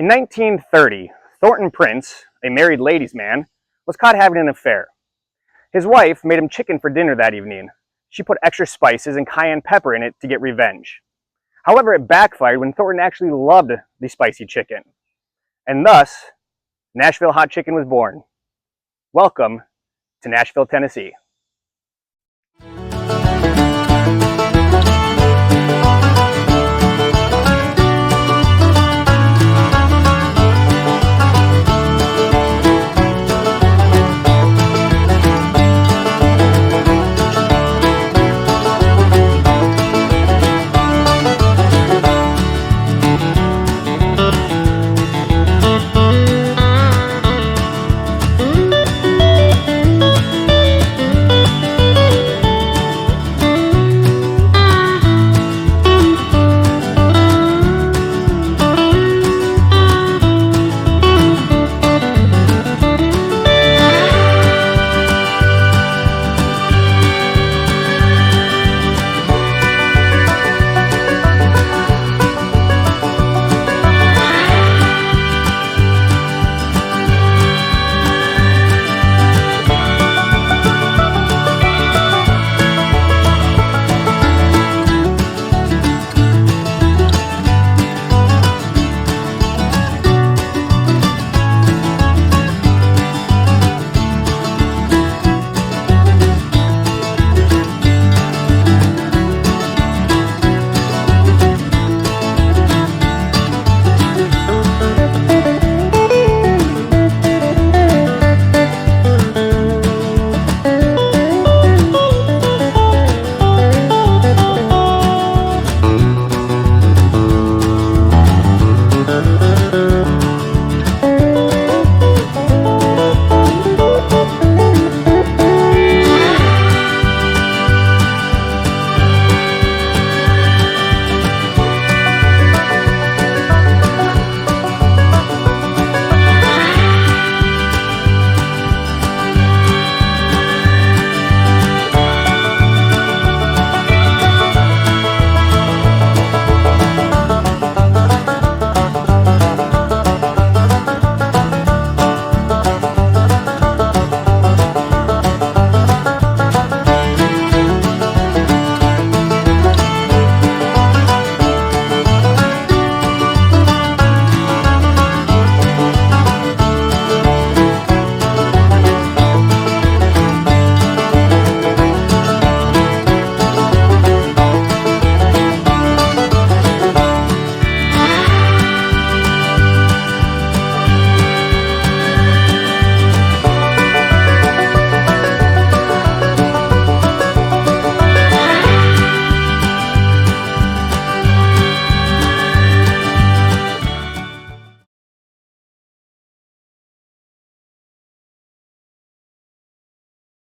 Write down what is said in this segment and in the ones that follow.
In 1930, Thornton Prince, a married ladies' man, was caught having an affair. His wife made him chicken for dinner that evening. She put extra spices and cayenne pepper in it to get revenge. However, it backfired when Thornton actually loved the spicy chicken. And thus, Nashville hot chicken was born. Welcome to Nashville, Tennessee.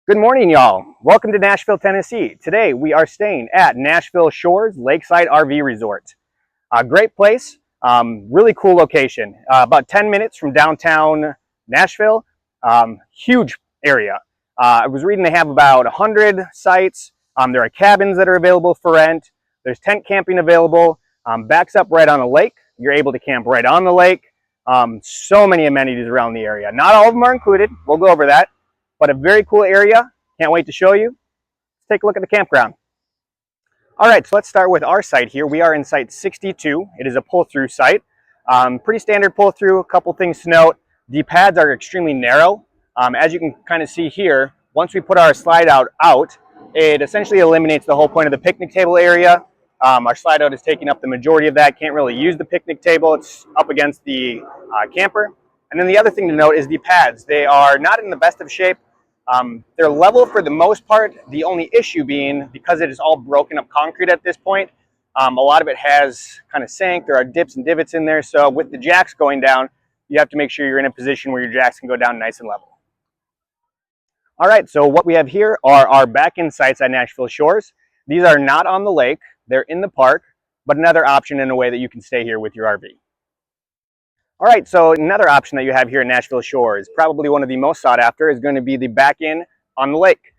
Good morning, y'all. Welcome to Nashville, Tennessee. Today we are staying at Nashville Shores Lakeside RV Resort. A great place, really cool location. About 10 minutes from downtown Nashville. Huge area. I was reading they have about 100 sites. There are cabins that are available for rent. There's tent camping available. Backs up right on the lake. You're able to camp right on the lake. So many amenities around the area. Not all of them are included. We'll go over that. But a very cool area. Can't wait to show you. Let's take a look at the campground. All right, so let's start with our site here. We are in site 62. It is a pull-through site. Pretty standard pull-through. A couple things to note. The pads are extremely narrow. As you can kind of see here, once we put our slide out, it essentially eliminates the whole point of the picnic table area. Our slide out is taking up the majority of that. Can't really use the picnic table. It's up against the camper. And then the other thing to note is the pads. They are not in the best of shape. They're level for the most part. The only issue being, because it is all broken up concrete at this point, a lot of it has kind of sank. There are dips and divots in there. So with the jacks going down, you have to make sure you're in a position where your jacks can go down nice and level. All right, so what we have here are our back-in sites at Nashville Shores. These are not on the lake. They're in the park, but another option in a way that you can stay here with your RV. All right, so another option that you have here in Nashville Shores, probably one of the most sought after, is going to be the back-in on the lake.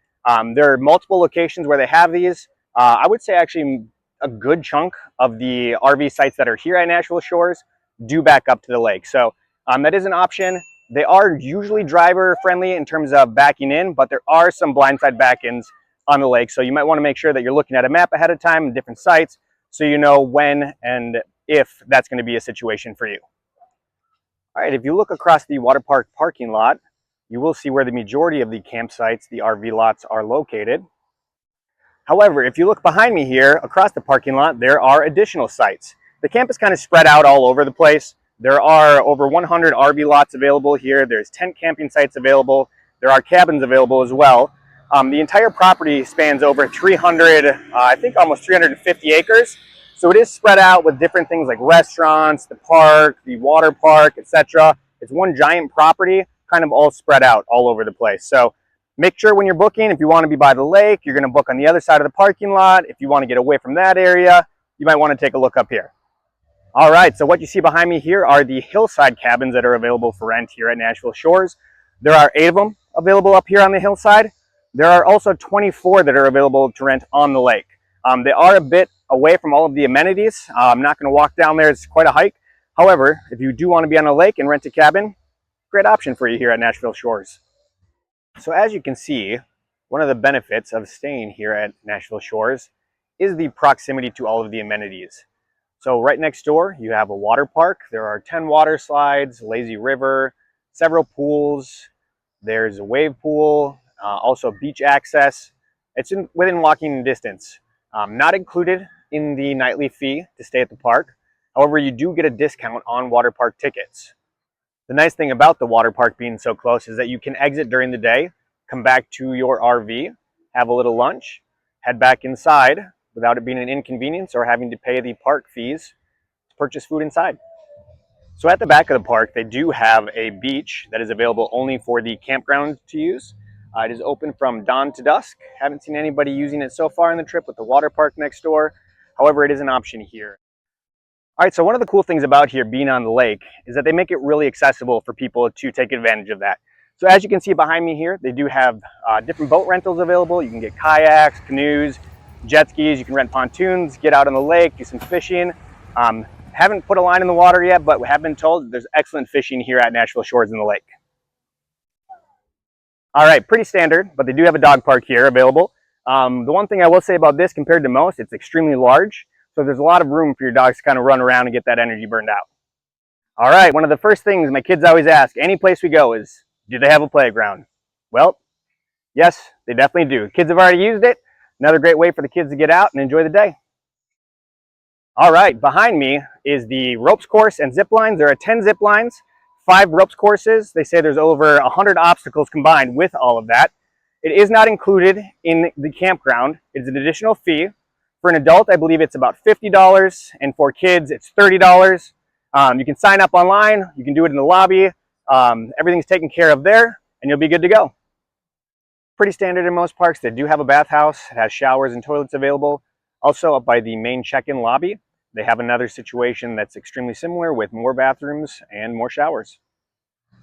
There are multiple locations where they have these. I would say actually a good chunk of the RV sites that are here at Nashville Shores do back up to the lake. So that is an option. They are usually driver friendly in terms of backing in, but there are some blindside back-ins on the lake. So you might want to make sure that you're looking at a map ahead of time and different sites so you know when and if that's going to be a situation for you. All right, if you look across the water park parking lot, you will see where the majority of the campsites, the RV lots, are located. However, if you look behind me here across the parking lot, there are additional sites. The camp is kind of spread out all over the place. There are over 100 RV lots available here. There's tent camping sites available. There are cabins available as well. The entire property spans over 300, I think almost 350 acres. So it is spread out with different things like restaurants, the park, the water park, etc. It's one giant property, kind of all spread out all over the place. So make sure when you're booking, if you want to be by the lake, you're going to book on the other side of the parking lot. If you want to get away from that area, you might want to take a look up here. All right, so what you see behind me here are the hillside cabins that are available for rent here at Nashville Shores. There are 8 of them available up here on the hillside. There are also 24 that are available to rent on the lake. They are a bit away from all of the amenities. I'm not going to walk down there. It's quite a hike. However, if you do want to be on a lake and rent a cabin, great option for you here at Nashville Shores. So as you can see, one of the benefits of staying here at Nashville Shores is the proximity to all of the amenities. So right next door, you have a water park. There are 10 water slides, lazy river, several pools. There's a wave pool, also beach access. It's within walking distance. Not included in the nightly fee to stay at the park. However, you do get a discount on water park tickets. The nice thing about the water park being so close is that you can exit during the day, come back to your RV, have a little lunch, head back inside without it being an inconvenience or having to pay the park fees to purchase food inside. So at the back of the park, they do have a beach that is available only for the campground to use. It is open from dawn to dusk. Haven't seen anybody using it so far in the trip with the water park next door. However, it is an option here. All right, so one of the cool things about here being on the lake is that they make it really accessible for people to take advantage of that. So as you can see behind me here, they do have different boat rentals available. You can get kayaks, canoes, jet skis, you can rent pontoons, get out on the lake, do some fishing. Haven't put a line in the water yet, but we have been told that there's excellent fishing here at Nashville Shores in the lake. All right, pretty standard, but they do have a dog park here available. The one thing I will say about this compared to most, it's extremely large. So there's a lot of room for your dogs to kind of run around and get that energy burned out. All right, one of the first things my kids always ask any place we go is, do they have a playground? Well, yes, they definitely do. Kids have already used it. Another great way for the kids to get out and enjoy the day. All right, behind me is the ropes course and zip lines. There are 10 zip lines, 5 ropes courses. They say there's over 100 obstacles combined with all of that. It is not included in the campground. It's an additional fee. For an adult, I believe it's about $50, and for kids, it's $30. You can sign up online. You can do it in the lobby. Everything's taken care of there, and you'll be good to go. Pretty standard in most parks. They do have a bathhouse. It has showers and toilets available. Also, up by the main check-in lobby, they have another situation that's extremely similar with more bathrooms and more showers.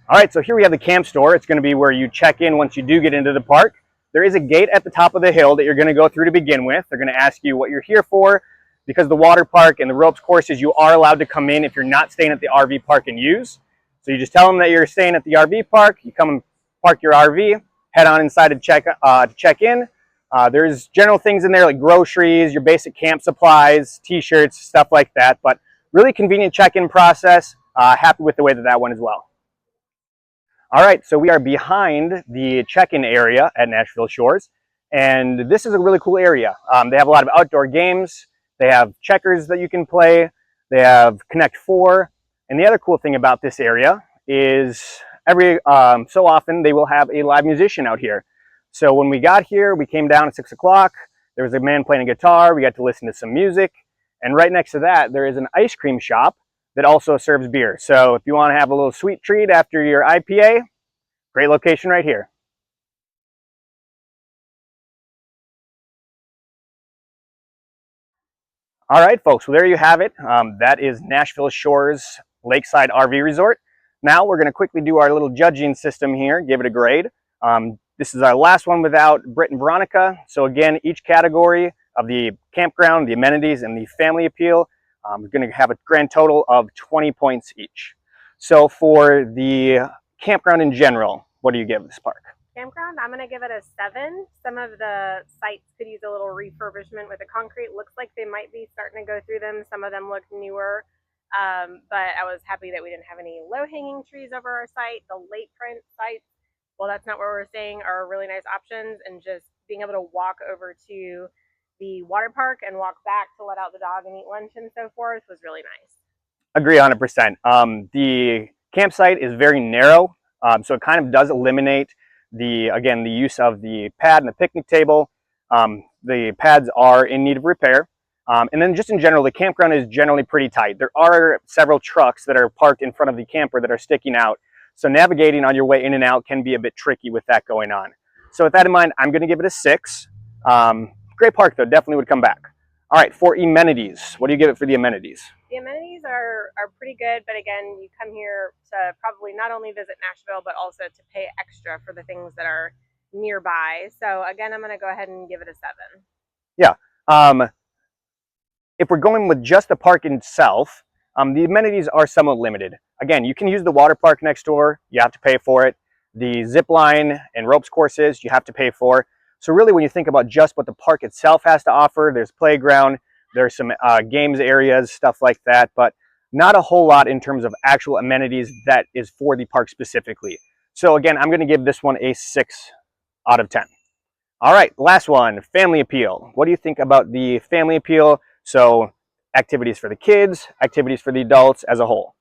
All right, so here we have the camp store. It's going to be where you check in once you do get into the park. There is a gate at the top of the hill that you're going to go through to begin with. They're going to ask you what you're here for. Because the water park and the ropes courses, you are allowed to come in if you're not staying at the RV park and use. So you just tell them that you're staying at the RV park. You come and park your RV, head on inside to check in. There's general things in there like groceries, your basic camp supplies, t-shirts, stuff like that. But really convenient check-in process. Happy with the way that went as well. All right, so we are behind the check-in area at Nashville Shores, and this is a really cool area. They have a lot of outdoor games. They have checkers that you can play. They have Connect 4, and the other cool thing about this area is every so often they will have a live musician out here. So when we got here, we came down at 6 o'clock. There was a man playing a guitar. We got to listen to some music, and right next to that, there is an ice cream shop that also serves beer. So if you want to have a little sweet treat after your IPA, great location right here. All right, folks, well, there you have it. That is Nashville Shores Lakeside RV Resort. Now we're going to quickly do our little judging system here, give it a grade. This is our last one without Britt and Veronica. So again, each category of the campground, the amenities, and the family appeal, We're going to have a grand total of 20 points each. So for the campground in general, what do you give this park? Campground, I'm going to give it a 7. Some of the sites could use a little refurbishment with the concrete. Looks like they might be starting to go through them. Some of them look newer, but I was happy that we didn't have any low-hanging trees over our site. The lakefront sites, well, that's not what we're saying, are really nice options, and just being able to walk over to the water park and walk back to let out the dog and eat lunch and so forth was really nice. Agree 100%. The campsite is very narrow, so it kind of does eliminate again, the use of the pad and the picnic table. The pads are in need of repair. And then just in general, the campground is generally pretty tight. There are several trucks that are parked in front of the camper that are sticking out. So navigating on your way in and out can be a bit tricky with that going on. So with that in mind, I'm going to give it a 6. Great park though, definitely would come back. All right, for amenities, what do you give it for the amenities? The amenities are pretty good, but again, you come here to probably not only visit Nashville, but also to pay extra for the things that are nearby. So again, I'm going to go ahead and give it a 7. Yeah. If we're going with just the park itself, the amenities are somewhat limited. Again, you can use the water park next door. You have to pay for it. The zip line and ropes courses, you have to pay for. So really, when you think about just what the park itself has to offer, there's playground, there's some games areas, stuff like that, but not a whole lot in terms of actual amenities that is for the park specifically. So again, I'm going to give this one a 6 out of 10. All right, last one, family appeal. What do you think about the family appeal? So activities for the kids, activities for the adults as a whole.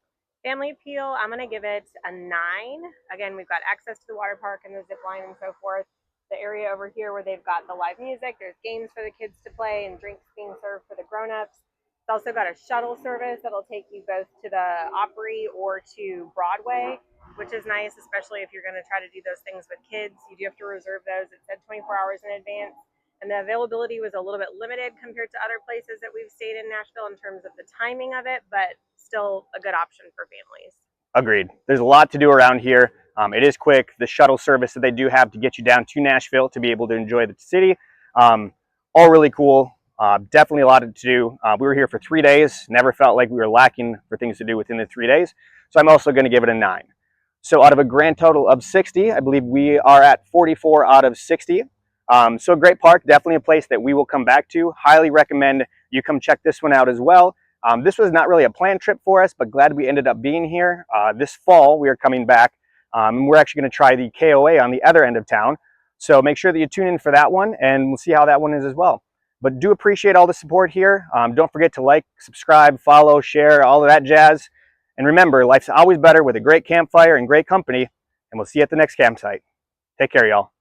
Family appeal, I'm going to give it a 9. Again, we've got access to the water park and the zip line and so forth. The area over here where they've got the live music, there's games for the kids to play and drinks being served for the grown-ups. It's also got a shuttle service that'll take you both to the Opry or to Broadway, which is nice, especially if you're going to try to do those things with kids. You do have to reserve those. It said 24 hours in advance. And the availability was a little bit limited compared to other places that we've stayed in Nashville in terms of the timing of it, but still a good option for families. Agreed. There's a lot to do around here. It is quick. The shuttle service that they do have to get you down to Nashville to be able to enjoy the city, all really cool. Definitely a lot to do. We were here for 3 days. Never felt like we were lacking for things to do within the 3 days. So I'm also going to give it a 9. So out of a grand total of 60, I believe we are at 44 out of 60. So a great park, definitely a place that we will come back to. Highly recommend you come check this one out as well. This was not really a planned trip for us, but glad we ended up being here. This fall, we are coming back. And we're actually going to try the KOA on the other end of town. So make sure that you tune in for that one, and we'll see how that one is as well. But do appreciate all the support here. Don't forget to like, subscribe, follow, share, all of that jazz. And remember, life's always better with a great campfire and great company. And we'll see you at the next campsite. Take care, y'all.